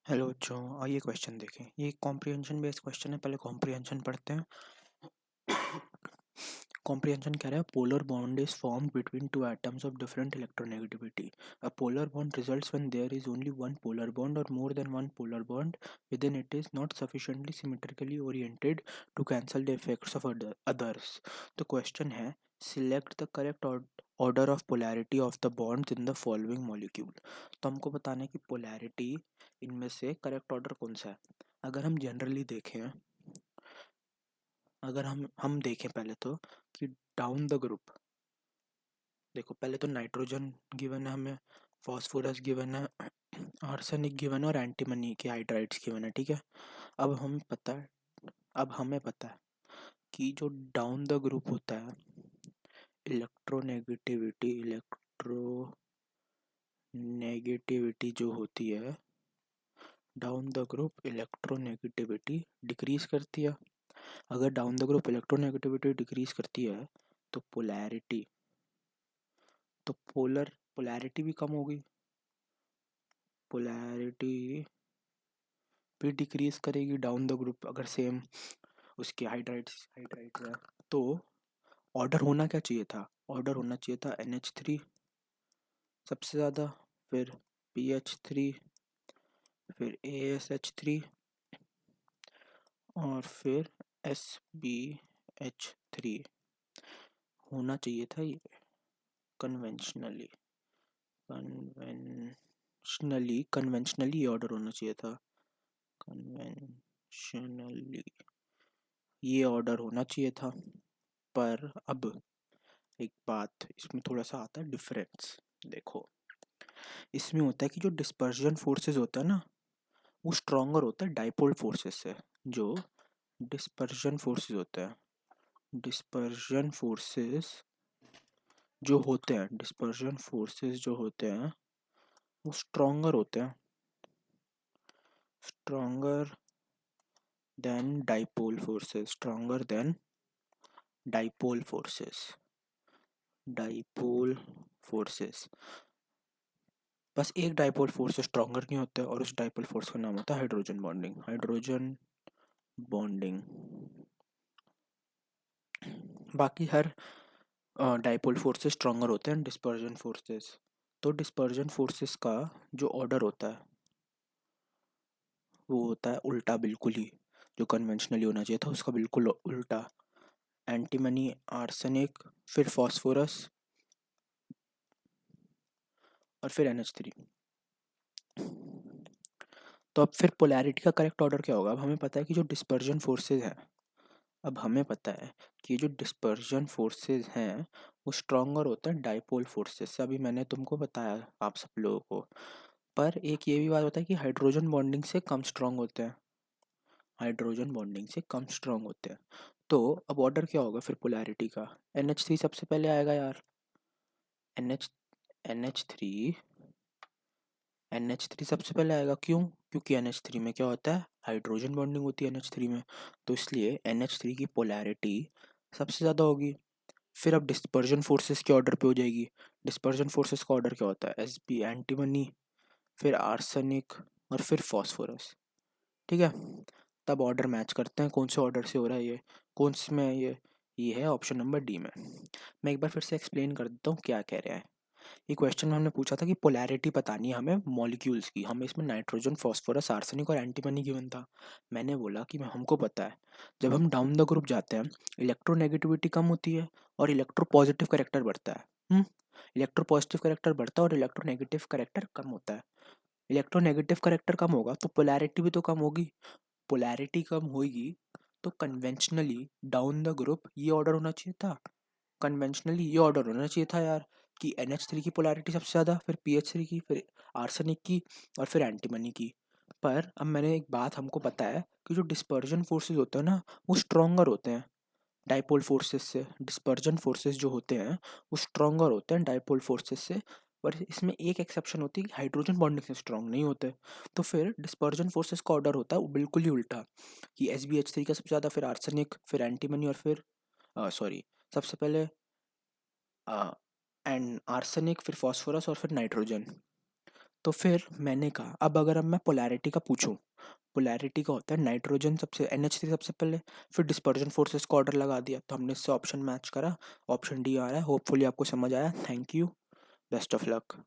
Hello बच्चों, आइए question देखें। ये कॉम्प्रिहेंशन बेस्ड क्वेश्चन है। पहले कॉम्प्रिहेंशन पढ़ते हैं। कॉम्प्रिहेंशन कह रहा है polar bond is formed between two atoms of different electronegativity. A polar bond results when there is only one polar bond or more than one polar bond within it is not sufficiently symmetrically oriented to cancel the effects of others. तो question है, select the correct order of polarity of the bonds in the following molecule. तो हमको बताना है कि polarity इनमें से correct order कौन सा है। अगर हम जनरली देखें, अगर हम देखें पहले तो कि डाउन द ग्रुप, देखो पहले तो नाइट्रोजन गिवन है हमें, फास्फोरस गिवन है, आर्सेनिक गिवन है और एंटीमनी के हाइड्राइड्स गिवन है। ठीक है। अब हमें पता है कि जो डाउन द ग्रुप होता है, इलेक्ट्रोनेगेटिविटी जो होती है, down the group electronegativity decrease करती है। अगर down the group electronegativity decrease करती है तो पोलैरिटी भी कम होगी। पोलैरिटी भी डिक्रीज करेगी डाउन द ग्रुप अगर सेम उसके हाइड्राइड्स है। तो ऑर्डर होना क्या चाहिए था? ऑर्डर होना चाहिए था NH3 सबसे ज़्यादा, फिर PH3, फिर ASH3 और फिर SbH3 होना चाहिए था। ये कन्वेंशनली ऑर्डर होना चाहिए था। कन्वेंशनली ये ऑर्डर होना चाहिए था। पर अब एक बात, इसमें थोड़ा सा आता है डिफरेंस। देखो, इसमें होता है कि जो डिस्पर्जन फोर्सेस होता है ना, वो स्ट्रॉन्गर होता है डाइपोल फोर्सेस से। जो डिस्पर्जन फोर्सेस होता है, डिस्पर्जन फोर्सेस जो होते हैं वो स्ट्रॉन्गर होते हैं, stronger than dipole forces, stronger than dipole forces. बस एक डाइपोल फोर्स स्ट्रॉन्गर नहीं होता है और उस डाइपोल फोर्स का नाम होता है हाइड्रोजन बॉन्डिंग। बाकी हर डाइपोल फोर्सेस स्ट्रॉन्गर होते हैं डिस्पर्जन फोर्सेस। तो डिस्पर्जन फोर्सेस का जो ऑर्डर होता है वो होता है उल्टा, बिल्कुल ही जो कन्वेंशनली होना चाहिए था उसका बिल्कुल उल्टा। एंटीमनी, आर्सेनिक, फिर फास्फोरस और फिर NH3। तो अब फिर पोलैरिटी का करेक्ट ऑर्डर क्या होगा? अब हमें पता है कि जो डिस्पर्जन फोर्सेस हैं, अब हमें पता है कि जो डिस्पर्जन फोर्सेस हैं वो स्ट्रॉन्गर होता है डाइपोल फोर्सेस से। अभी मैंने तुमको बताया आप सब लोगों को। पर एक ये भी बात होता है कि हाइड्रोजन बॉन्डिंग से कम स्ट्रॉन्ग होते हैं, हाइड्रोजन बॉन्डिंग से कम स्ट्रॉन्ग होते हैं। तो अब ऑर्डर क्या होगा फिर पोलैरिटी का? NH3 सबसे पहले आएगा यार। NH NH3 NH3 सबसे पहले आएगा। क्यों? क्योंकि NH3 में क्या होता है, हाइड्रोजन बॉन्डिंग होती है NH3 में। तो इसलिए NH3 की पोलैरिटी सबसे ज़्यादा होगी। फिर अब डिस्पर्जन फोर्सेस के ऑर्डर पे हो जाएगी। डिस्पर्जन फोर्सेस का ऑर्डर क्या होता है? Sb एंटीमनी, फिर आर्सेनिक और फिर फास्फोरस। ठीक है। तब ऑर्डर मैच करते हैं, कौन से ऑर्डर से हो रहा है ये, कौन से में ये है ऑप्शन नंबर डी में। मैं एक बार फिर से एक्सप्लेन कर देता हूँ क्या कह रहा है। ये क्वेश्चन में हमने पूछा था कि पोलैरिटी बतानी है हमें मॉलिक्यूल्स की। हमें इसमें नाइट्रोजन, फास्फोरस, आर्सेनिक और एंटीमनी गिवन था। मैंने बोला कि हमको पता है जब हम डाउन द ग्रुप जाते हैं इलेक्ट्रोनेगेटिविटी कम होती है और इलेक्ट्रोपॉजिटिव करेक्टर बढ़ता है। इलेक्ट्रोपॉजिटिव करेक्टर बढ़ता है और इलेक्ट्रोनेगेटिव करेक्टर कम होता है। इलेक्ट्रोनेगेटिव करेक्टर कम होगा तो पोलैरिटी भी तो कम होगी। पोलैरिटी कम होगी तो कन्वेंशनली डाउन द ग्रुप ये ऑर्डर होना चाहिए था। कन्वेंशनली ये ऑर्डर होना चाहिए था यार कि NH3 की पोलैरिटी सबसे ज़्यादा, फिर PH3 की, फिर आर्सेनिक की और फिर एंटीमनी की। पर अब मैंने एक बात, हमको पता है कि जो डिस्पर्जन फोर्सेस होते हैं ना वो स्ट्रॉन्गर होते हैं डाइपोल फोर्सेस से। डिस्पर्जन फोर्सेस जो होते हैं वो स्ट्रॉन्गर होते हैं डाइपोल फोर्सेस से। पर इसमें एक एक्सेप्शन होती है कि हाइड्रोजन बॉन्डिंग से स्ट्रॉन्ग नहीं होते। तो फिर डिस्पर्जन फोर्सेस का ऑर्डर होता है वो बिल्कुल ही उल्टा, कि SbH3 का सबसे ज़्यादा, फिर आर्सेनिक, फिर एंटीमनी और फिर सॉरी, सबसे पहले एंड आर्सेनिक, फिर फास्फोरस और फिर नाइट्रोजन। तो फिर मैंने कहा अब मैं पोलैरिटी का पूछूं, पोलैरिटी का होता है नाइट्रोजन सबसे, NH3 सबसे पहले, फिर डिस्पर्जन फोर्सेस को ऑर्डर लगा दिया, तो हमने इससे ऑप्शन मैच करा, ऑप्शन डी आ रहा है। होपफुली आपको समझ आया। Thank you, best of luck.